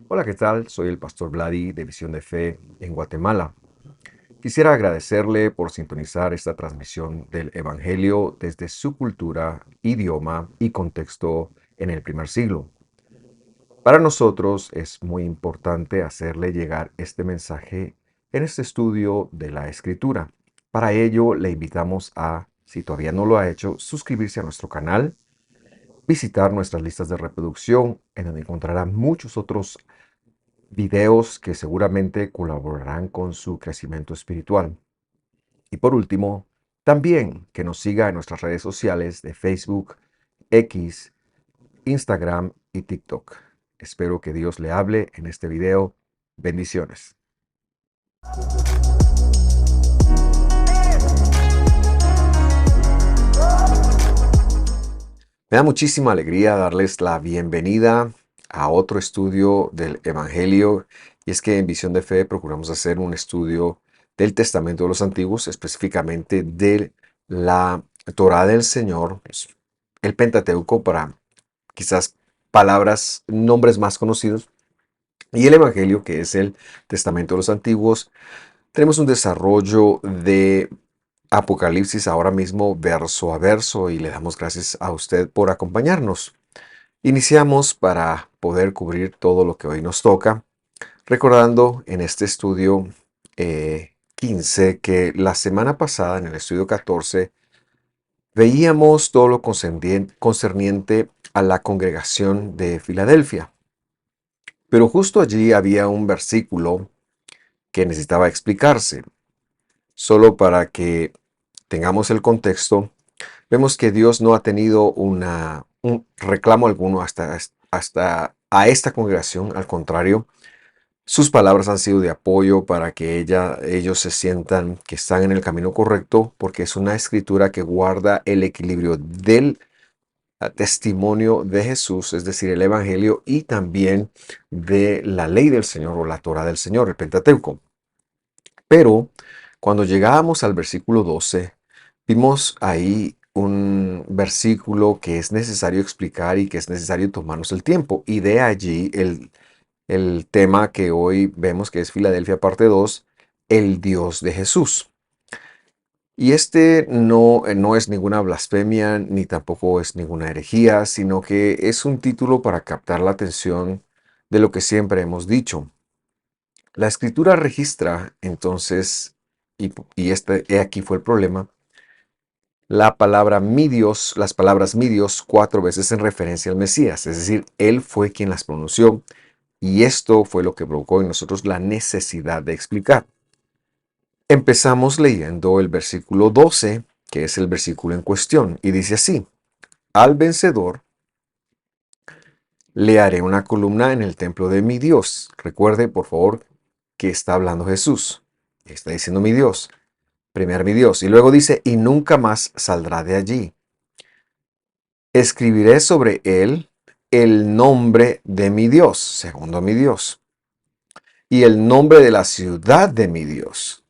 Hola, ¿qué tal? Soy el pastor Vladi de Visión de Fe en Guatemala. Quisiera agradecerle por sintonizar esta transmisión del Evangelio desde su cultura, idioma y contexto en el primer siglo. Para nosotros es muy importante hacerle llegar este mensaje en este estudio de la Escritura. Para ello, le invitamos a, si todavía no lo ha hecho, suscribirse a nuestro canal, visitar nuestras listas de reproducción, en donde encontrará muchos otros videos que seguramente colaborarán con su crecimiento espiritual. Y por último, también que nos siga en nuestras redes sociales de Facebook, X, Instagram y TikTok. Espero que Dios le hable en este video. Bendiciones. Me da muchísima alegría darles la bienvenida a otro estudio del Evangelio. Y es que en Visión de Fe procuramos hacer un estudio del Testamento de los Antiguos, específicamente de la Torá del Señor, el Pentateuco para quizás nombres más conocidos, y el Evangelio, que es el Testamento de los Antiguos. Tenemos un desarrollo de Apocalipsis ahora mismo verso a verso y le damos gracias a usted por acompañarnos. Iniciamos para poder cubrir todo lo que hoy nos toca, recordando en este estudio 15 que la semana pasada en el estudio 14 veíamos todo lo concerniente a la congregación de Filadelfia. Pero justo allí había un versículo que necesitaba explicarse. Solo para que tengamos el contexto, vemos que Dios no ha tenido un reclamo alguno hasta a esta congregación. Al contrario, sus palabras han sido de apoyo para que ellos se sientan que están en el camino correcto, porque es una escritura que guarda el equilibrio del testimonio de Jesús, es decir, el Evangelio, y también de la ley del Señor o la Torá del Señor, el Pentateuco. Pero cuando llegábamos al versículo 12, vimos ahí un versículo que es necesario explicar y que es necesario tomarnos el tiempo. Y de allí el tema que hoy vemos, que es Filadelfia parte 2, el Dios de Jesús. Y este no es ninguna blasfemia ni tampoco es ninguna herejía, sino que es un título para captar la atención de lo que siempre hemos dicho. La escritura registra entonces, he aquí fue el problema, la palabra mi Dios, las palabras mi Dios 4 veces en referencia al Mesías, es decir, Él fue quien las pronunció, y esto fue lo que provocó en nosotros la necesidad de explicar. Empezamos leyendo el versículo 12, que es el versículo en cuestión, y dice así: al vencedor le haré una columna en el templo de mi Dios. Recuerde, por favor, que está hablando Jesús. Está diciendo mi Dios. Primer mi Dios. Y luego dice, y nunca más saldrá de allí. Escribiré sobre él el nombre de mi Dios, segundo mi Dios, y el nombre de la ciudad de mi Dios.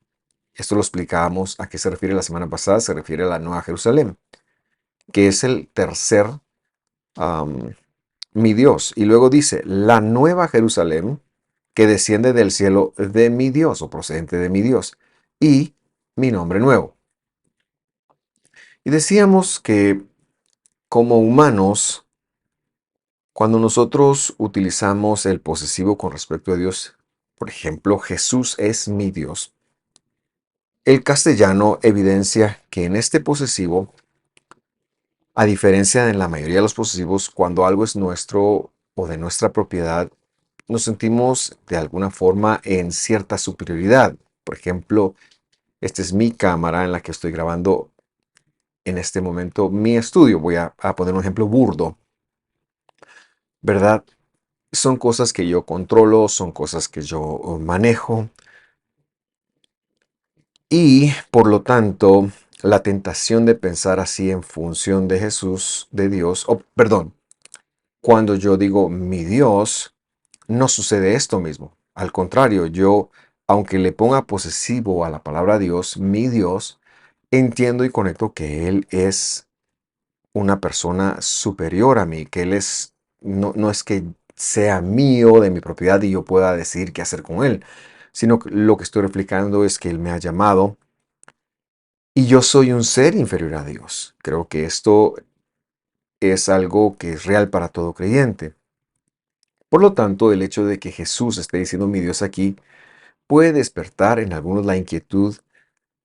Esto lo explicábamos a qué se refiere la semana pasada. Se refiere a la Nueva Jerusalén, que es el tercer am, mi Dios. Y luego dice, la Nueva Jerusalén que desciende del cielo de mi Dios o procedente de mi Dios, y mi nombre nuevo. Y decíamos que como humanos, cuando nosotros utilizamos el posesivo con respecto a Dios, por ejemplo, Jesús es mi Dios, el castellano evidencia que en este posesivo, a diferencia de la mayoría de los posesivos, cuando algo es nuestro o de nuestra propiedad, nos sentimos de alguna forma en cierta superioridad. Por ejemplo, esta es mi cámara en la que estoy grabando en este momento mi estudio. Voy a poner un ejemplo burdo, ¿verdad? Son cosas que yo controlo, son cosas que yo manejo, y por lo tanto la tentación de pensar así en función de Jesús, de Dios, o perdón, cuando yo digo mi Dios, no sucede esto mismo. Al contrario, yo, aunque le ponga posesivo a la palabra Dios, mi Dios, entiendo y conecto que Él es una persona superior a mí, que Él es, no es que sea mío, de mi propiedad y yo pueda decidir qué hacer con él, sino que lo que estoy replicando es que Él me ha llamado y yo soy un ser inferior a Dios. Creo que esto es algo que es real para todo creyente. Por lo tanto, el hecho de que Jesús esté diciendo mi Dios aquí puede despertar en algunos la inquietud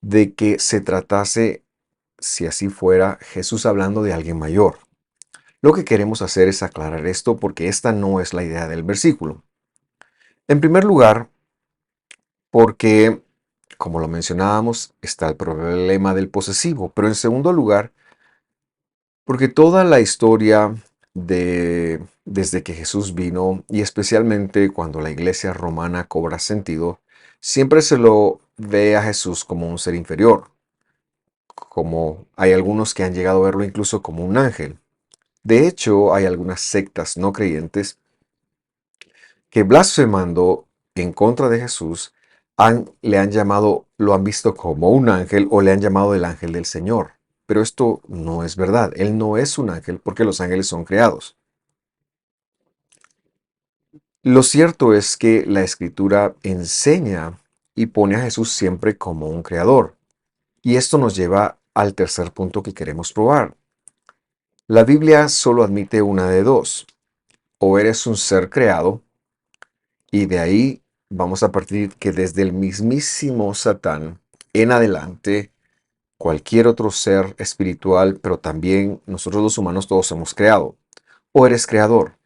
de que se tratase, si así fuera, Jesús hablando de alguien mayor. Lo que queremos hacer es aclarar esto porque esta no es la idea del versículo. En primer lugar, porque, como lo mencionábamos, está el problema del posesivo, pero en segundo lugar, porque toda la historia desde que Jesús vino, y especialmente cuando la iglesia romana cobra sentido, siempre se lo ve a Jesús como un ser inferior, como hay algunos que han llegado a verlo incluso como un ángel. De hecho, hay algunas sectas no creyentes que blasfemando en contra de Jesús le han llamado, lo han visto como un ángel o le han llamado el ángel del Señor. Pero esto no es verdad. Él no es un ángel porque los ángeles son creados. Lo cierto es que la Escritura enseña y pone a Jesús siempre como un creador. Y esto nos lleva al tercer punto que queremos probar. La Biblia solo admite una de dos. O eres un ser creado, y de ahí vamos a partir que desde el mismísimo Satán en adelante, cualquier otro ser espiritual, pero también nosotros los humanos todos hemos creado. O eres creador.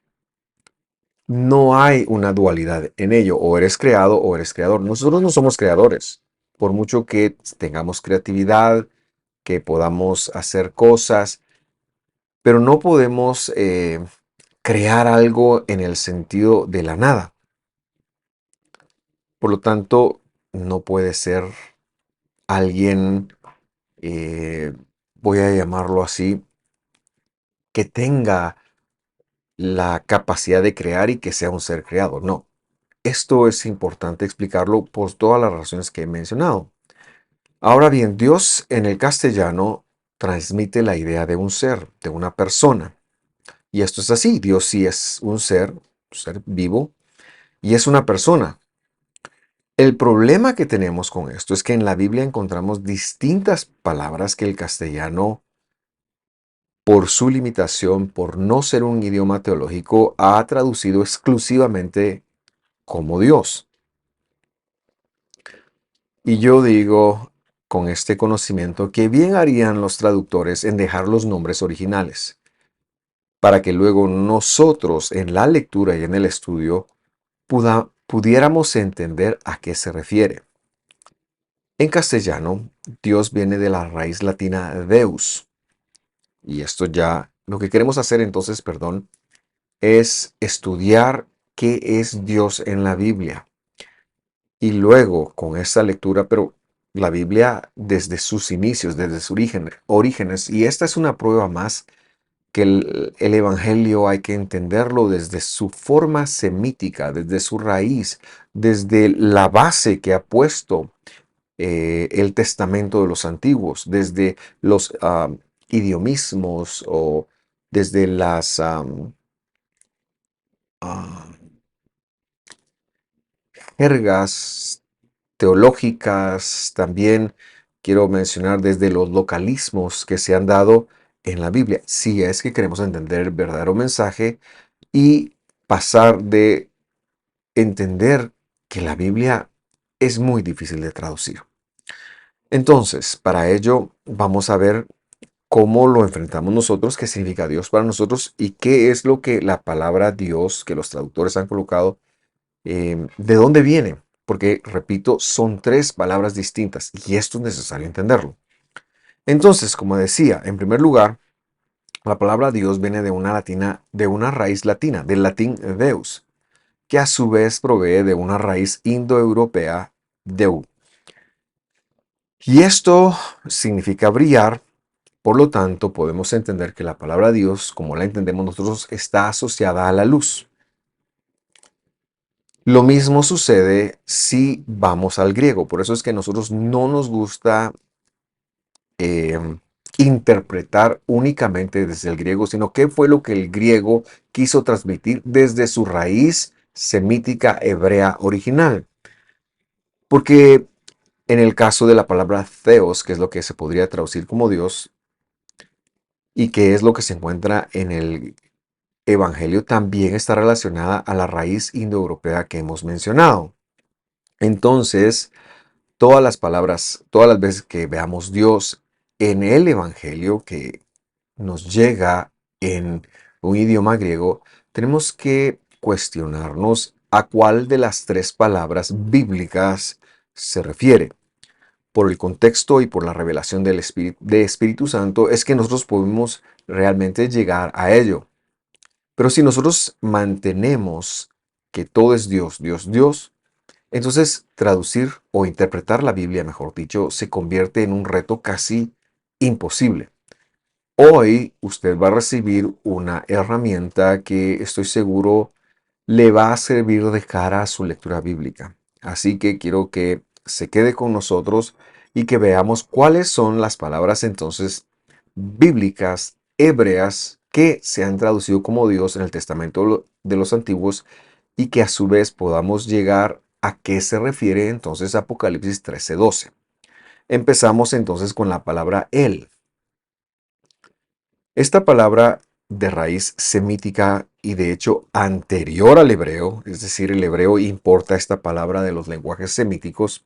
No hay una dualidad en ello. O eres creado o eres creador. Nosotros no somos creadores. Por mucho que tengamos creatividad, que podamos hacer cosas, pero no podemos crear algo en el sentido de la nada. Por lo tanto, no puede ser alguien, eh, voy a llamarlo así, que tenga la capacidad de crear y que sea un ser creado. No. Esto es importante explicarlo por todas las razones que he mencionado. Ahora bien, Dios en el castellano transmite la idea de un ser, de una persona. Y esto es así. Dios sí es un ser vivo, y es una persona. El problema que tenemos con esto es que en la Biblia encontramos distintas palabras que el castellano, por su limitación, por no ser un idioma teológico, ha traducido exclusivamente como Dios. Y yo digo, con este conocimiento, que bien harían los traductores en dejar los nombres originales, para que luego nosotros en la lectura y en el estudio pudiéramos entender a qué se refiere. En castellano, Dios viene de la raíz latina Deus. Y esto ya, lo que queremos hacer entonces, perdón, es estudiar qué es Dios en la Biblia. Y luego, con esta lectura, pero la Biblia desde sus inicios, desde sus orígenes, y esta es una prueba más que el Evangelio hay que entenderlo desde su forma semítica, desde su raíz, desde la base que ha puesto el testamento de los antiguos, desde los idiomismos o desde las ah, jergas teológicas, también quiero mencionar desde los localismos que se han dado en la Biblia, si es que queremos entender el verdadero mensaje y pasar de entender que la Biblia es muy difícil de traducir. Entonces, para ello vamos a ver cómo lo enfrentamos nosotros, qué significa Dios para nosotros y qué es lo que la palabra Dios que los traductores han colocado, de dónde viene. Porque, repito, son tres palabras distintas y esto es necesario entenderlo. Entonces, como decía, en primer lugar, la palabra Dios viene de una raíz latina, del latín Deus, que a su vez provee de una raíz indoeuropea, Deu. Y esto significa brillar. Por lo tanto, podemos entender que la palabra Dios, como la entendemos nosotros, está asociada a la luz. Lo mismo sucede si vamos al griego. Por eso es que a nosotros no nos gusta interpretar únicamente desde el griego, sino qué fue lo que el griego quiso transmitir desde su raíz semítica hebrea original. Porque en el caso de la palabra theos, que es lo que se podría traducir como Dios, y que es lo que se encuentra en el Evangelio, también está relacionada a la raíz indoeuropea que hemos mencionado. Entonces, todas las palabras, todas las veces que veamos Dios en el Evangelio que nos llega en un idioma griego, tenemos que cuestionarnos a cuál de las tres palabras bíblicas se refiere. Por el contexto y por la revelación del Espíritu Santo es que nosotros podemos realmente llegar a ello. Pero si nosotros mantenemos que todo es Dios, Dios, Dios, entonces traducir o interpretar la Biblia, mejor dicho, se convierte en un reto casi imposible. Hoy usted va a recibir una herramienta que estoy seguro le va a servir de cara a su lectura bíblica. Así que quiero que se quede con nosotros y que veamos cuáles son las palabras entonces bíblicas hebreas que se han traducido como Dios en el Testamento de los Antiguos y que a su vez podamos llegar a qué se refiere entonces Apocalipsis 13:12. Empezamos entonces con la palabra Él. Esta palabra de raíz semítica y de hecho anterior al hebreo, es decir, el hebreo importa esta palabra de los lenguajes semíticos,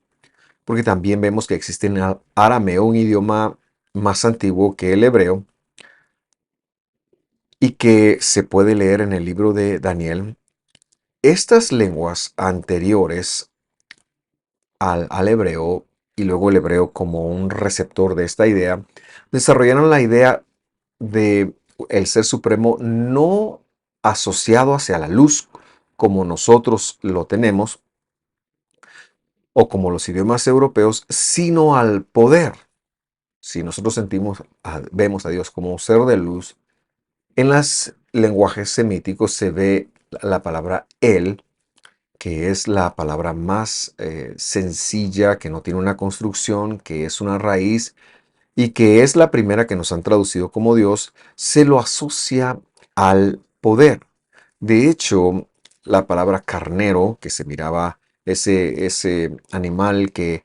porque también vemos que existe en el arameo un idioma más antiguo que el hebreo y que se puede leer en el libro de Daniel. Estas lenguas anteriores al hebreo y luego el hebreo como un receptor de esta idea, desarrollaron la idea de el ser supremo no asociado hacia la luz como nosotros lo tenemos o como los idiomas europeos, sino al poder. Si nosotros vemos a Dios como un ser de luz, en los lenguajes semíticos se ve la palabra él, que es la palabra más sencilla, que no tiene una construcción, que es una raíz y que es la primera que nos han traducido como Dios, se lo asocia al poder. De hecho, la palabra carnero, que se miraba ese animal que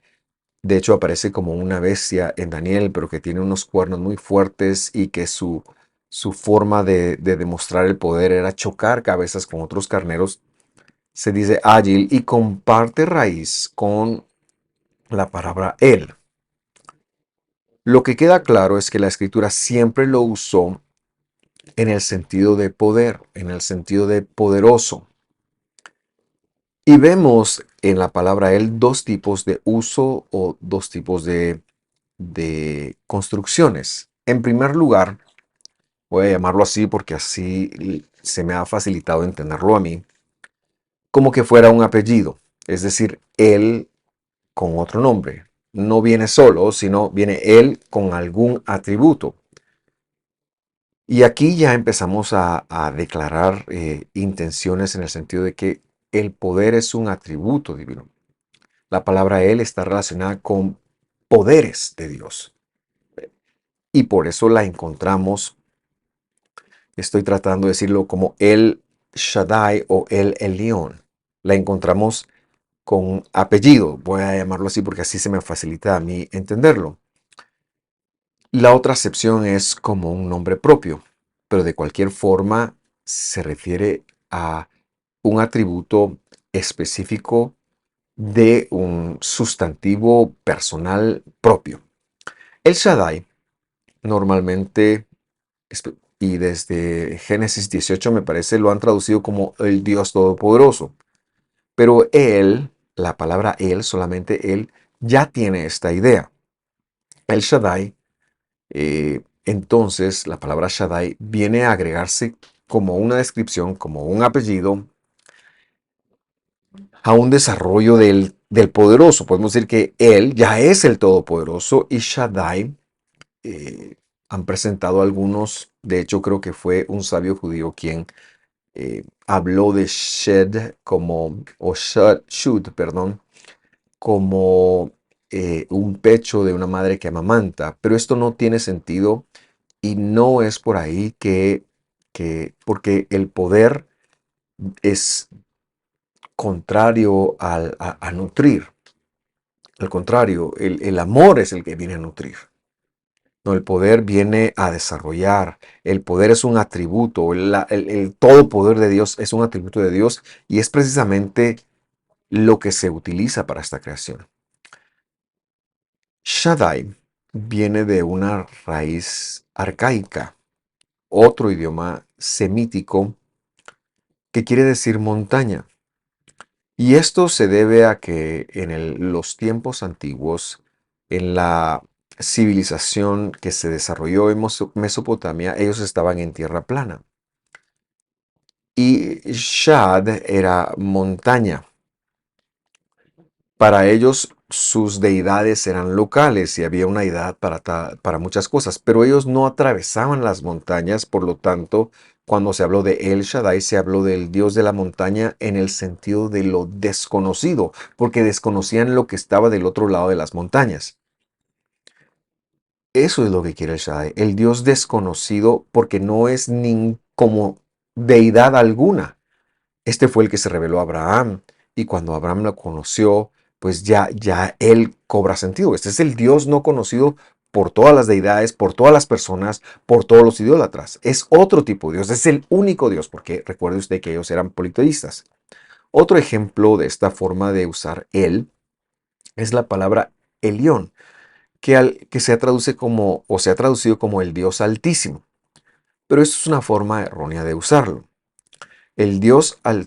de hecho aparece como una bestia en Daniel, pero que tiene unos cuernos muy fuertes y que su forma de demostrar el poder era chocar cabezas con otros carneros, se dice ágil y comparte raíz con la palabra él. Lo que queda claro es que la escritura siempre lo usó en el sentido de poder, en el sentido de poderoso. Y vemos en la palabra él dos tipos de uso o dos tipos de construcciones. En primer lugar, voy a llamarlo así porque así se me ha facilitado entenderlo a mí, como que fuera un apellido, es decir, él con otro nombre. No viene solo, sino viene él con algún atributo. Y aquí ya empezamos a declarar intenciones en el sentido de que el poder es un atributo divino. La palabra él está relacionada con poderes de Dios. Y por eso la encontramos, estoy tratando de decirlo como el Shaddai o el Elión. La encontramos con apellido, voy a llamarlo así porque así se me facilita a mí entenderlo. La otra acepción es como un nombre propio, pero de cualquier forma se refiere a un atributo específico de un sustantivo personal propio. El Shaddai normalmente, y desde Génesis 18 me parece, lo han traducido como el Dios Todopoderoso. Pero él, la palabra él, solamente él, ya tiene esta idea. El Shaddai, entonces, la palabra Shaddai viene a agregarse como una descripción, como un apellido, a un desarrollo del poderoso. Podemos decir que él ya es el todopoderoso y Shaddai han presentado algunos, de hecho creo que fue un sabio judío quien habló de Shed como, o Shud, perdón, como un pecho de una madre que amamanta, pero esto no tiene sentido y no es por ahí porque el poder es contrario a nutrir. Al contrario, el amor es el que viene a nutrir. No, el poder viene a desarrollar. El poder es un atributo. El todo poder de Dios es un atributo de Dios y es precisamente lo que se utiliza para esta creación. Shaddai viene de una raíz arcaica, otro idioma semítico que quiere decir montaña. Y esto se debe a que en los tiempos antiguos, en la civilización que se desarrolló en Mesopotamia, ellos estaban en tierra plana. Y Shad era montaña. Para ellos, sus deidades eran locales y había una deidad para muchas cosas, pero ellos no atravesaban las montañas, por lo tanto, cuando se habló de El Shaddai, se habló del dios de la montaña en el sentido de lo desconocido, porque desconocían lo que estaba del otro lado de las montañas. Eso es lo que quiere el Shaddai, el dios desconocido, porque no es ni como deidad alguna. Este fue el que se reveló a Abraham y cuando Abraham lo conoció, pues ya él cobra sentido. Este es el Dios no conocido por todas las deidades, por todas las personas, por todos los idólatras. Es otro tipo de Dios, es el único Dios, porque recuerde usted que ellos eran politeístas. Otro ejemplo de esta forma de usar él es la palabra Elión, que se traduce como, o se ha traducido como el Dios Altísimo. Pero esto es una forma errónea de usarlo. El Dios, el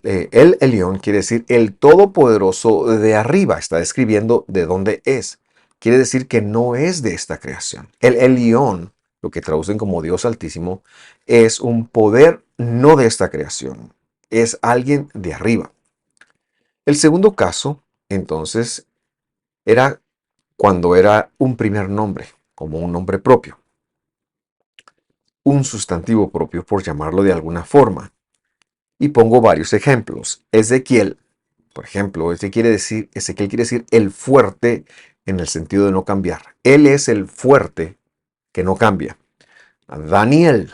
Elión, quiere decir el Todopoderoso de arriba. Está describiendo de dónde es. Quiere decir que no es de esta creación. El Elión, lo que traducen como Dios Altísimo, es un poder no de esta creación. Es alguien de arriba. El segundo caso, entonces, era cuando era un primer nombre, como un nombre propio. Un sustantivo propio, por llamarlo de alguna forma. Y pongo varios ejemplos. Ezequiel, por ejemplo, Ezequiel quiere decir el fuerte en el sentido de no cambiar. Él es el fuerte que no cambia. Daniel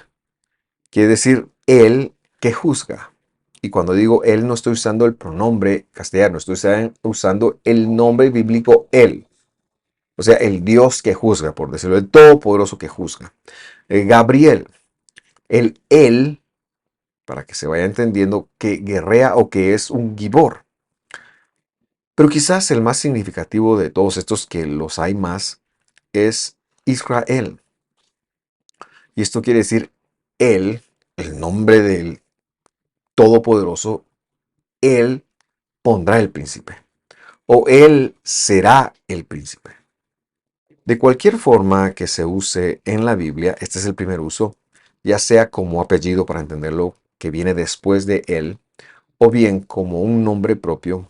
quiere decir el que juzga. Y cuando digo él, no estoy usando el pronombre castellano, estoy usando el nombre bíblico él. O sea, el Dios que juzga, por decirlo, el Todopoderoso que juzga. Gabriel, el él, para que se vaya entendiendo, que guerrea o que es un gibor. Pero quizás el más significativo de todos estos, que los hay más, es Israel. Y esto quiere decir Él, el nombre del Todopoderoso, Él pondrá el príncipe. O Él será el príncipe. De cualquier forma que se use en la Biblia, este es el primer uso, ya sea como apellido para entenderlo que viene después de Él, o bien como un nombre propio,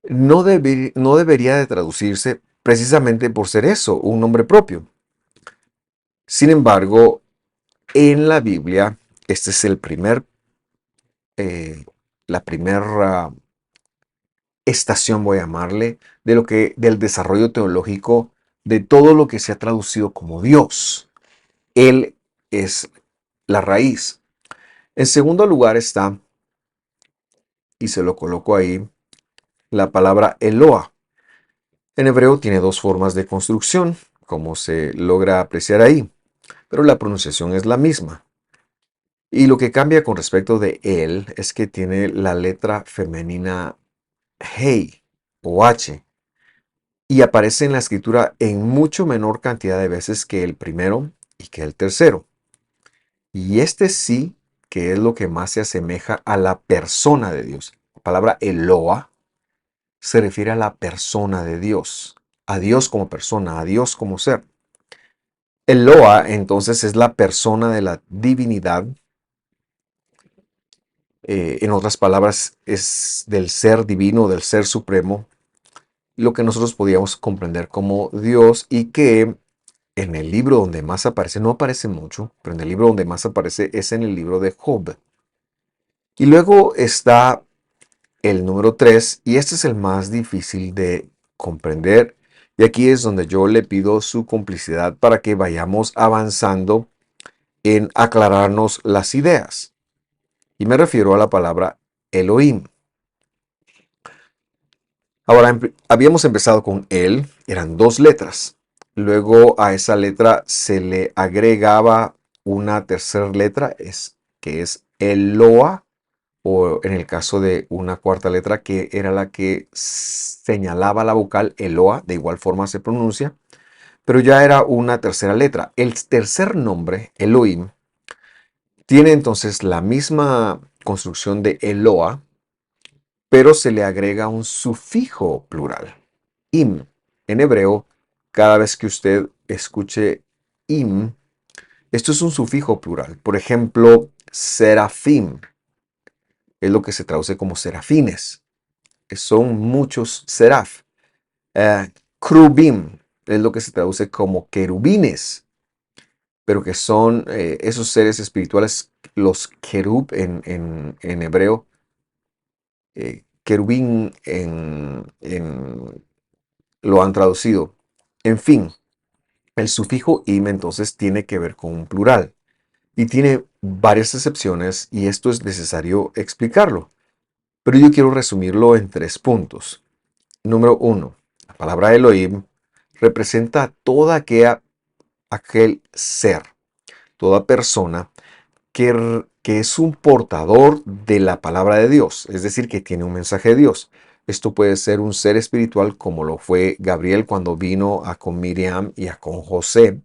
no debería de traducirse precisamente por ser eso, un nombre propio. Sin embargo, en la Biblia, este es eh, la primera estación, voy a llamarle, del desarrollo teológico de todo lo que se ha traducido como Dios. Él es la raíz. En segundo lugar está, y se lo coloco ahí, la palabra Eloa. En hebreo tiene dos formas de construcción, como se logra apreciar ahí, pero la pronunciación es la misma. Y lo que cambia con respecto de él es que tiene la letra femenina Hey o H y aparece en la escritura en mucho menor cantidad de veces que el primero y que el tercero. Y este sí que es lo que más se asemeja a la persona de Dios. La palabra Eloa se refiere a la persona de Dios, a Dios como persona, a Dios como ser. Eloa entonces es la persona de la divinidad. En otras palabras, es del ser divino, del ser supremo, lo que nosotros podíamos comprender como Dios y que en el libro donde más aparece, no aparece mucho, pero en el libro donde más aparece es en el libro de Job. Y luego está el número 3 y este es el más difícil de comprender. Y aquí es donde yo le pido su complicidad para que vayamos avanzando en aclararnos las ideas. Y me refiero a la palabra Elohim. Ahora, habíamos empezado con él, eran dos letras. Luego a esa letra se le agregaba una tercera letra, que es Eloa, o en el caso de una cuarta letra que era la que señalaba la vocal Eloa, de igual forma se pronuncia, pero ya era una tercera letra. El tercer nombre, Elohim, tiene entonces la misma construcción de Eloa, pero se le agrega un sufijo plural, im. En hebreo, cada vez que usted escuche im, esto es un sufijo plural. Por ejemplo, serafim es lo que se traduce como serafines. Son muchos seraf. Krubim es lo que se traduce como querubines, pero que son esos seres espirituales, los kerub en hebreo, querubín lo han traducido. En fin, el sufijo im entonces tiene que ver con un plural y tiene varias excepciones y esto es necesario explicarlo. Pero yo quiero resumirlo en 3 puntos. Número 1, la palabra Elohim representa toda aquel ser, toda persona que es un portador de la palabra de Dios, es decir, que tiene un mensaje de Dios. Esto puede ser un ser espiritual como lo fue Gabriel cuando vino a con Miriam y a con José,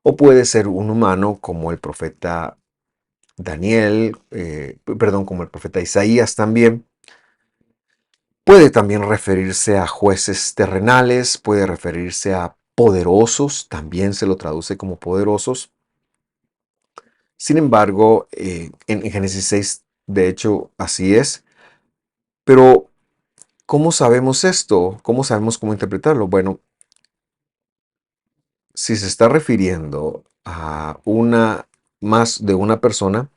o puede ser un humano como el profeta Daniel, perdón, como el profeta Isaías también. Puede también referirse a jueces terrenales, puede referirse a poderosos, también se lo traduce como poderosos. Sin embargo, en Génesis 6, de hecho, así es. Pero, ¿cómo sabemos esto? ¿Cómo sabemos cómo interpretarlo? Bueno, si se está refiriendo a más de una persona,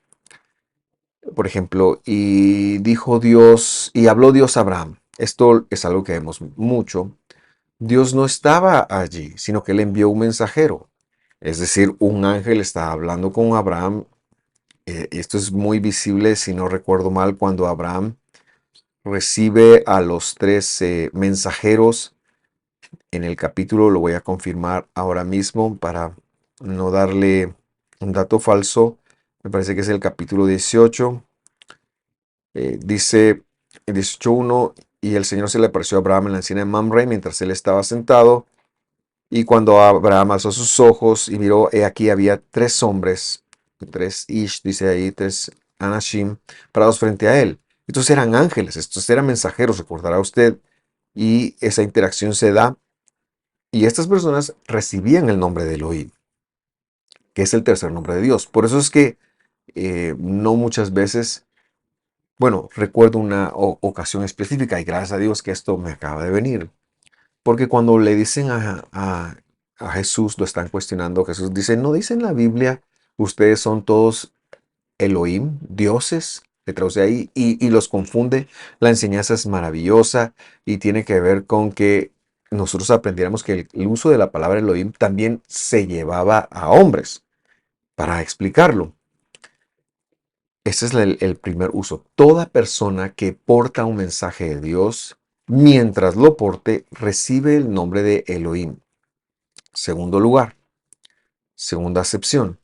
por ejemplo, y dijo Dios, y habló Dios a Abraham. Esto es algo que vemos mucho. Dios no estaba allí, sino que le envió un mensajero. Es decir, un ángel estaba hablando con Abraham. Esto es muy visible, si no recuerdo mal, cuando Abraham recibe a los 3 mensajeros en el capítulo. Lo voy a confirmar ahora mismo para no darle un dato falso. Me parece que es el capítulo 18. Dice en 18:1, y el Señor se le apareció a Abraham en la encina de Mamre mientras él estaba sentado. Y cuando Abraham alzó sus ojos y miró, he aquí había 3 hombres, 3 Ish, dice ahí, 3 Anashim, parados frente a él. Estos eran ángeles, estos eran mensajeros, recordará usted. Y esa interacción se da, y estas personas recibían el nombre de Elohim, que es el tercer nombre de Dios. Por eso es que no muchas veces, bueno, recuerdo una ocasión específica, y gracias a Dios que esto me acaba de venir. Porque cuando le dicen a Jesús, lo están cuestionando, Jesús dice, ¿no dice en la Biblia, ustedes son todos Elohim, dioses? Le traduce ahí y los confunde. La enseñanza es maravillosa y tiene que ver con que nosotros aprendiéramos que el uso de la palabra Elohim también se llevaba a hombres, para explicarlo. Ese es el primer uso. Toda persona que porta un mensaje de Dios, mientras lo porte, recibe el nombre de Elohim. Segundo lugar, segunda acepción.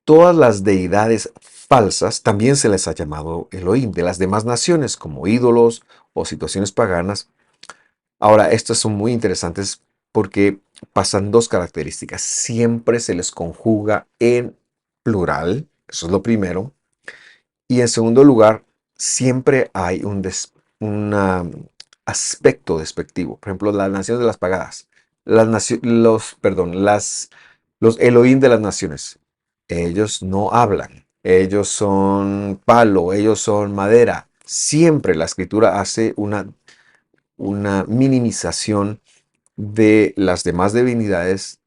Todas las deidades falsas también se les ha llamado Elohim, de las demás naciones, como ídolos o situaciones paganas. Ahora, estas son muy interesantes porque pasan 2 características. Siempre se les conjuga en plural, eso es lo primero. Y en segundo lugar, siempre hay un aspecto despectivo. Por ejemplo, las naciones de las pagadas. Los Elohim de las naciones. Ellos no hablan. Ellos son palo, ellos son madera. Siempre la escritura hace una minimización de las demás divinidades,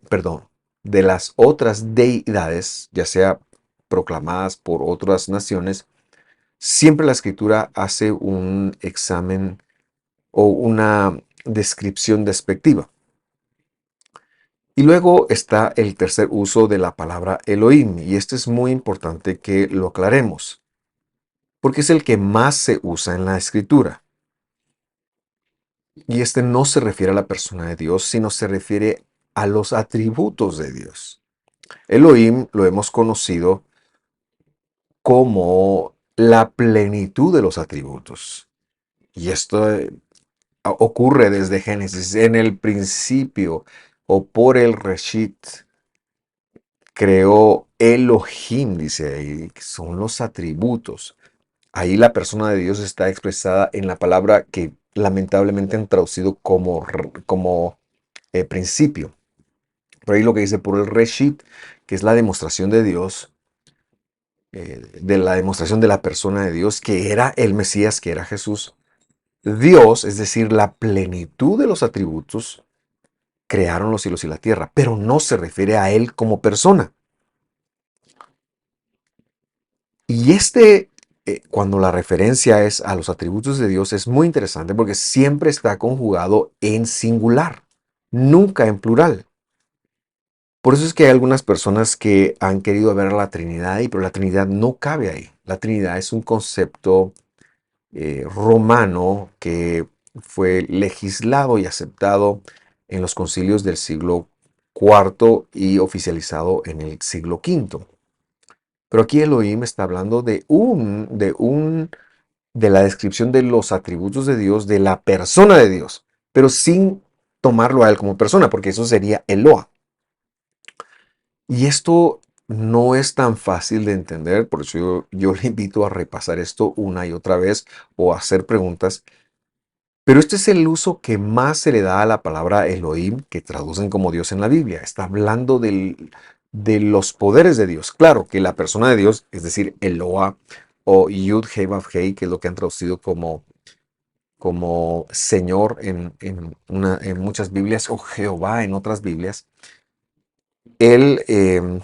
perdón, de las otras deidades, ya sea proclamadas por otras naciones. Siempre la escritura hace un examen o una descripción despectiva. Y luego está el tercer uso de la palabra Elohim, y este es muy importante que lo aclaremos, porque es el que más se usa en la escritura. Y este no se refiere a la persona de Dios, sino se refiere a los atributos de Dios. Elohim lo hemos conocido como la plenitud de los atributos. Y esto ocurre desde Génesis. En el principio, o por el Reshit, creó Elohim, dice ahí, que son los atributos. Ahí la persona de Dios está expresada en la palabra que lamentablemente han traducido como principio. Por ahí lo que dice por el Reshit, que es la demostración de Dios, de la demostración de la persona de Dios, que era el Mesías, que era Jesús. Dios, es decir, la plenitud de los atributos, crearon los cielos y la tierra, pero no se refiere a Él como persona. Y cuando la referencia es a los atributos de Dios, es muy interesante porque siempre está conjugado en singular, nunca en plural. Por eso es que hay algunas personas que han querido ver a la Trinidad ahí, pero la Trinidad no cabe ahí. La Trinidad es un concepto romano que fue legislado y aceptado en los concilios del siglo cuarto y oficializado en el siglo quinto. Pero aquí Elohim está hablando de la descripción de los atributos de Dios, de la persona de Dios, pero sin tomarlo a él como persona, porque eso sería Eloa. Y esto no es tan fácil de entender, por eso yo le invito a repasar esto una y otra vez o a hacer preguntas. Pero este es el uso que más se le da a la palabra Elohim, que traducen como Dios en la Biblia. Está hablando de los poderes de Dios. Claro que la persona de Dios, es decir, Eloah o Yud Heh Vav Heh, que es lo que han traducido como Señor en muchas Biblias, o Jehová en otras Biblias. Él eh,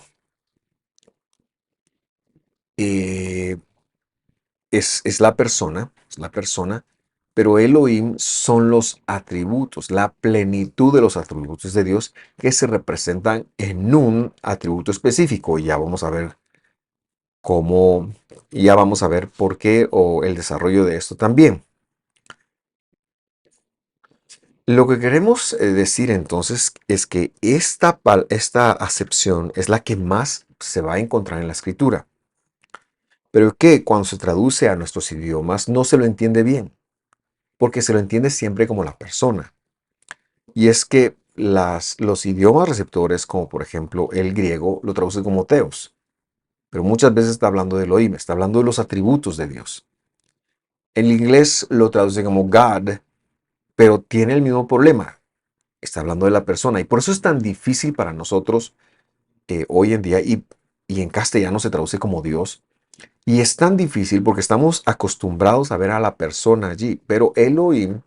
es la persona, pero Elohim son los atributos, la plenitud de los atributos de Dios que se representan en un atributo específico. Y ya vamos a ver cómo, ya vamos a ver por qué o el desarrollo de esto también. Lo que queremos decir entonces es que esta acepción es la que más se va a encontrar en la escritura, pero que cuando se traduce a nuestros idiomas no se lo entiende bien, porque se lo entiende siempre como la persona. Y es que los idiomas receptores, como por ejemplo el griego, lo traduce como teos, pero muchas veces está hablando de Elohim, está hablando de los atributos de Dios. El inglés lo traduce como God, pero tiene el mismo problema, está hablando de la persona. Y por eso es tan difícil para nosotros hoy en día, y en castellano se traduce como Dios. Y es tan difícil porque estamos acostumbrados a ver a la persona allí, pero Elohim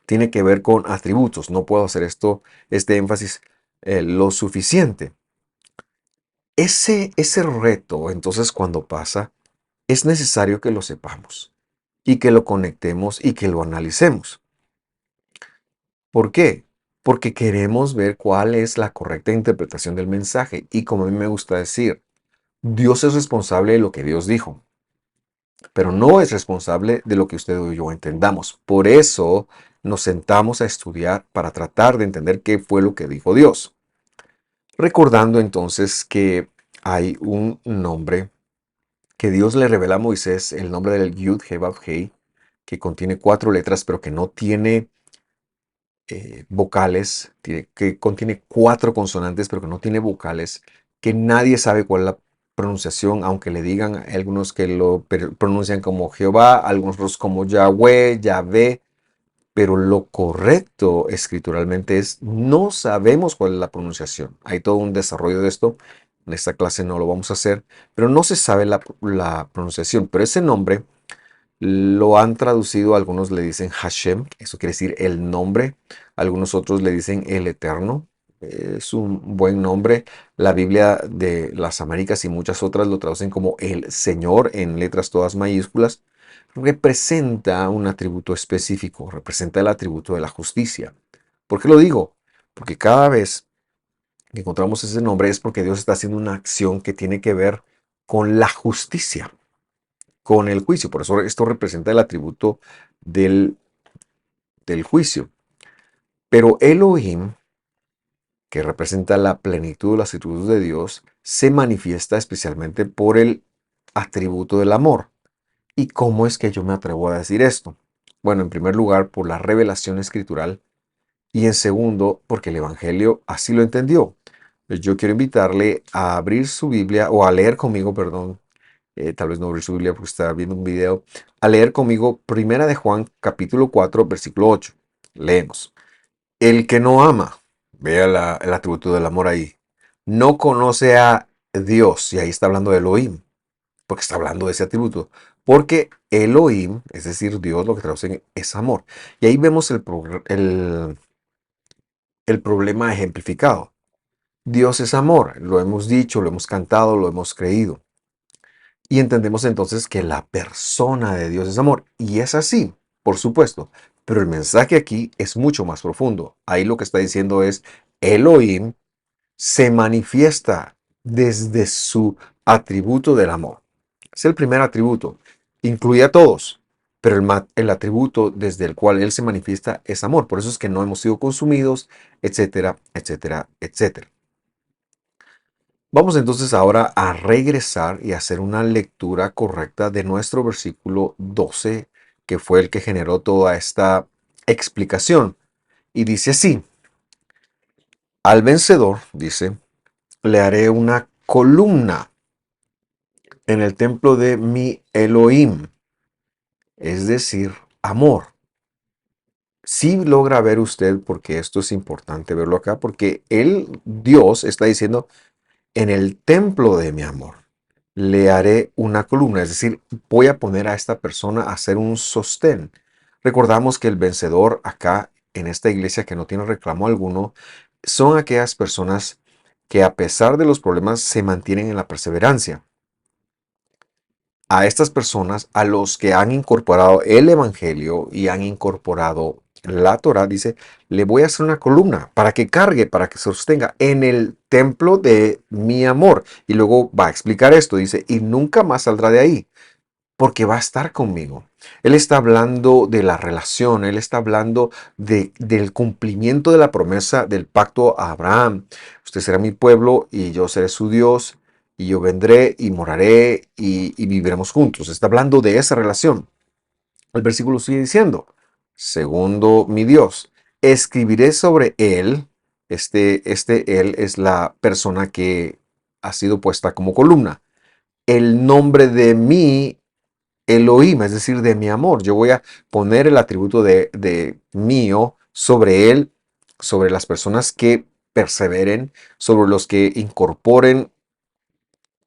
tiene que ver con atributos. No puedo hacer este énfasis lo suficiente. Ese reto, entonces, cuando pasa, es necesario que lo sepamos y que lo conectemos y que lo analicemos. ¿Por qué? Porque queremos ver cuál es la correcta interpretación del mensaje. Y como a mí me gusta decir, Dios es responsable de lo que Dios dijo, pero no es responsable de lo que usted o yo entendamos. Por eso nos sentamos a estudiar para tratar de entender qué fue lo que dijo Dios. Recordando entonces que hay un nombre que Dios le revela a Moisés, el nombre del Yud He Vav He, que contiene 4 letras, pero que no tiene vocales, que contiene 4 consonantes, pero que no tiene vocales, que nadie sabe cuál es la pronunciación, aunque le digan a algunos que lo pronuncian como Jehová, algunos como Yahweh, Yahvé, pero lo correcto escrituralmente es no sabemos cuál es la pronunciación. Hay todo un desarrollo de esto. En esta clase no lo vamos a hacer, pero no se sabe la pronunciación. Pero ese nombre lo han traducido, algunos le dicen Hashem, eso quiere decir el nombre, algunos otros le dicen el Eterno, es un buen nombre. La Biblia de las Américas y muchas otras lo traducen como el Señor en letras todas mayúsculas, representa un atributo específico, representa el atributo de la justicia. ¿Por qué lo digo? Porque cada vez que encontramos ese nombre es porque Dios está haciendo una acción que tiene que ver con la justicia, con el juicio. Por eso esto representa el atributo del, del juicio. Pero Elohim, que representa la plenitud de los atributos de Dios, se manifiesta especialmente por el atributo del amor. ¿Y cómo es que yo me atrevo a decir esto? Bueno, en primer lugar, por la revelación escritural y en segundo, porque el Evangelio así lo entendió. Yo quiero invitarle a abrir su Biblia o a leer conmigo, perdón, tal vez no abrir su Biblia porque está viendo un video, a leer conmigo Primera de Juan capítulo 4 versículo 8. Leemos. El que no ama, vea el atributo del amor ahí, no conoce a Dios, y ahí está hablando de Elohim, porque está hablando de ese atributo. Porque Elohim, es decir, Dios, lo que traducen es amor. Y ahí vemos el problema ejemplificado. Dios es amor, lo hemos dicho, lo hemos cantado, lo hemos creído. Y entendemos entonces que la persona de Dios es amor. Y es así, por supuesto. Pero el mensaje aquí es mucho más profundo. Ahí lo que está diciendo es, Elohim se manifiesta desde su atributo del amor. Es el primer atributo. Incluye a todos. Pero el atributo desde el cual Él se manifiesta es amor. Por eso es que no hemos sido consumidos, etcétera, etcétera, etcétera. Vamos entonces ahora a regresar y hacer una lectura correcta de nuestro versículo 12, que fue el que generó toda esta explicación. Y dice así, al vencedor, dice, le haré una columna en el templo de mi Elohim, es decir, amor. Sí logra ver usted, porque esto es importante verlo acá, porque Dios, está diciendo, en el templo de mi amor le haré una columna, es decir, voy a poner a esta persona a hacer un sostén. Recordamos que el vencedor acá en esta iglesia que no tiene reclamo alguno son aquellas personas que a pesar de los problemas se mantienen en la perseverancia. A estas personas, a los que han incorporado el Evangelio y han incorporado la Torah, dice, le voy a hacer una columna para que cargue, para que sostenga en el templo de mi amor. Y luego va a explicar esto, dice, y nunca más saldrá de ahí, porque va a estar conmigo. Él está hablando de la relación, él está hablando del cumplimiento de la promesa del pacto a Abraham. Usted será mi pueblo y yo seré su Dios, y yo vendré y moraré y viviremos juntos. Está hablando de esa relación. El versículo sigue diciendo, segundo mi Dios, escribiré sobre él, él es la persona que ha sido puesta como columna, el nombre de mi Elohim, es decir, de mi amor. Yo voy a poner el atributo de mío sobre él, sobre las personas que perseveren, sobre los que incorporen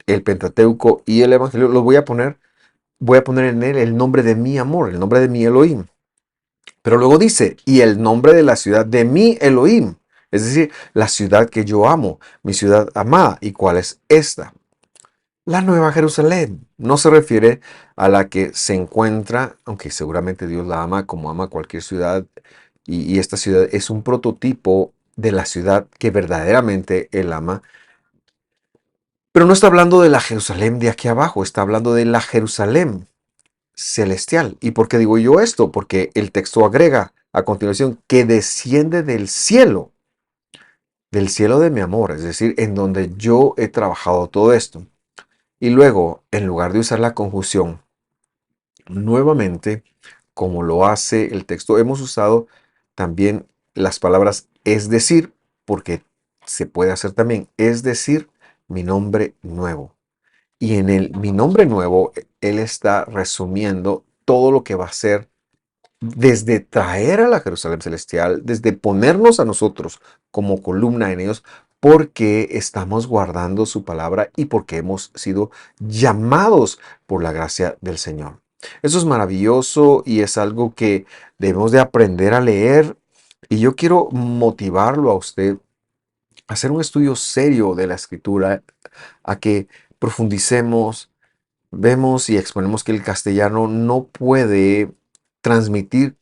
el Pentateuco y el Evangelio. Los voy a poner en él el nombre de mi amor, el nombre de mi Elohim. Pero luego dice, y el nombre de la ciudad de mi Elohim, es decir, la ciudad que yo amo, mi ciudad amada. ¿Y cuál es esta? La Nueva Jerusalén. No se refiere a la que se encuentra, aunque seguramente Dios la ama como ama cualquier ciudad, y esta ciudad es un prototipo de la ciudad que verdaderamente Él ama. Pero no está hablando de la Jerusalén de aquí abajo, está hablando de la Jerusalén celestial. ¿Y por qué digo yo esto? Porque el texto agrega a continuación que desciende del cielo de mi amor, es decir, en donde yo he trabajado todo esto. Y luego, en lugar de usar la conjunción nuevamente, como lo hace el texto, hemos usado también las palabras es decir, porque se puede hacer también, es decir, mi nombre nuevo. Y en mi nombre nuevo, él está resumiendo todo lo que va a hacer desde traer a la Jerusalén celestial, desde ponernos a nosotros como columna en ellos, porque estamos guardando su palabra y porque hemos sido llamados por la gracia del Señor. Eso es maravilloso y es algo que debemos de aprender a leer. Y yo quiero motivarlo a usted a hacer un estudio serio de la Escritura, a que profundicemos, vemos y exponemos que el castellano no puede transmitir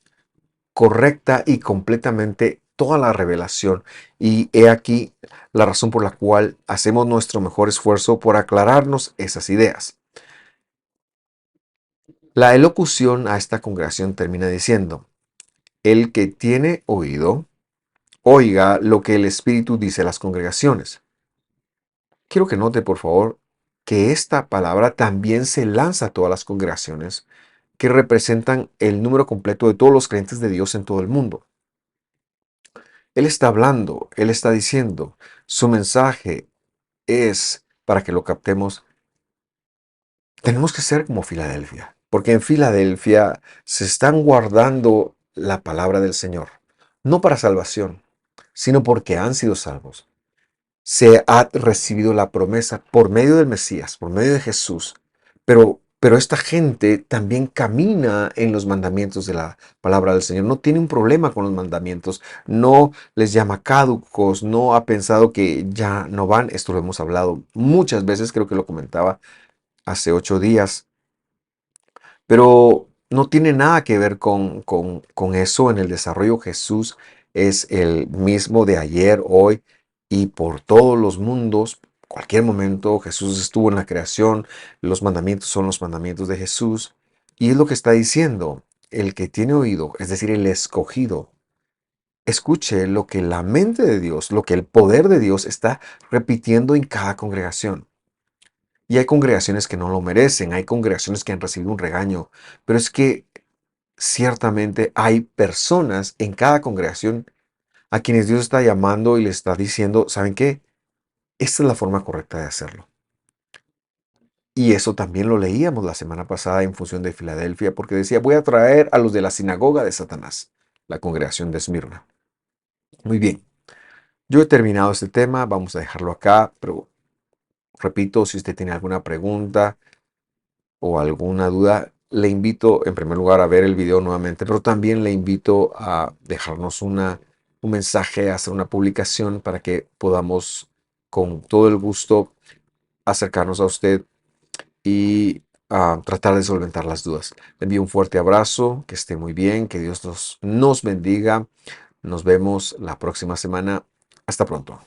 correcta y completamente toda la revelación. Y he aquí la razón por la cual hacemos nuestro mejor esfuerzo por aclararnos esas ideas. La elocución a esta congregación termina diciendo, el que tiene oído, oiga lo que el Espíritu dice a las congregaciones. Quiero que note, por favor, que esta palabra también se lanza a todas las congregaciones que representan el número completo de todos los creyentes de Dios en todo el mundo. Él está hablando, Él está diciendo, su mensaje es, para que lo captemos, tenemos que ser como Filadelfia, porque en Filadelfia se están guardando la palabra del Señor, no para salvación, sino porque han sido salvos. Se ha recibido la promesa por medio del Mesías, por medio de Jesús, pero esta gente también camina en los mandamientos de la palabra del Señor, no tiene un problema con los mandamientos, no les llama caducos, no ha pensado que ya no van, esto lo hemos hablado muchas veces, creo que lo comentaba hace 8 días, pero no tiene nada que ver con eso en el desarrollo. Jesús es el mismo de ayer, hoy y por todos los mundos. Cualquier momento Jesús estuvo en la creación, los mandamientos son los mandamientos de Jesús. Y es lo que está diciendo, el que tiene oído, es decir, el escogido, escuche lo que la mente de Dios, lo que el poder de Dios está repitiendo en cada congregación. Y hay congregaciones que no lo merecen, hay congregaciones que han recibido un regaño, pero es que ciertamente hay personas en cada congregación a quienes Dios está llamando y les está diciendo, ¿saben qué? Esta es la forma correcta de hacerlo. Y eso también lo leíamos la semana pasada en función de Filadelfia, porque decía, voy a traer a los de la sinagoga de Satanás, la congregación de Esmirna. Muy bien, yo he terminado este tema, vamos a dejarlo acá, pero repito, si usted tiene alguna pregunta o alguna duda, le invito en primer lugar a ver el video nuevamente, pero también le invito a dejarnos un mensaje, a hacer una publicación para que podamos con todo el gusto acercarnos a usted y tratar de solventar las dudas. Le envío un fuerte abrazo, que esté muy bien, que Dios nos bendiga. Nos vemos la próxima semana. Hasta pronto.